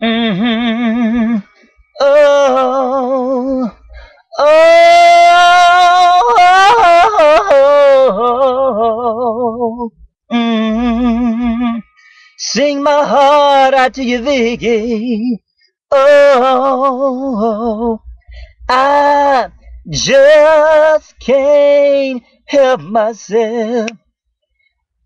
Mm-hmm. Oh, oh, sing my heart out to you, Vicky. Oh, I just can't help myself.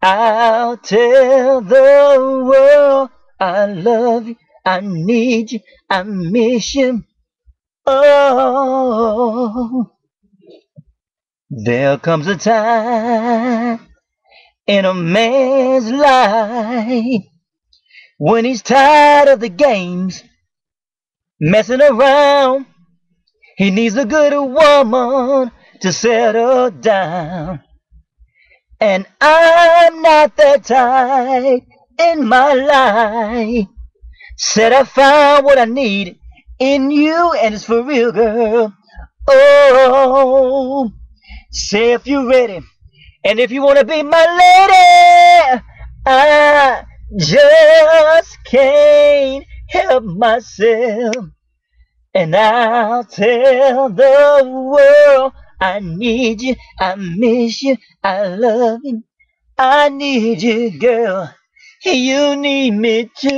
I'll tell the world I love you, I need you, I miss you. Oh, there comes a time in a man's life when he's tired of the games, messing around. He needs a good woman to settle down. And I'm not that type in my life. Said I found what I need in you, and it's for real, girl. Oh, say if you're ready, and if you wanna be my lady, I just can't help myself. And I'll tell the world I need you, I miss you, I love you, I need you, girl. You need me too.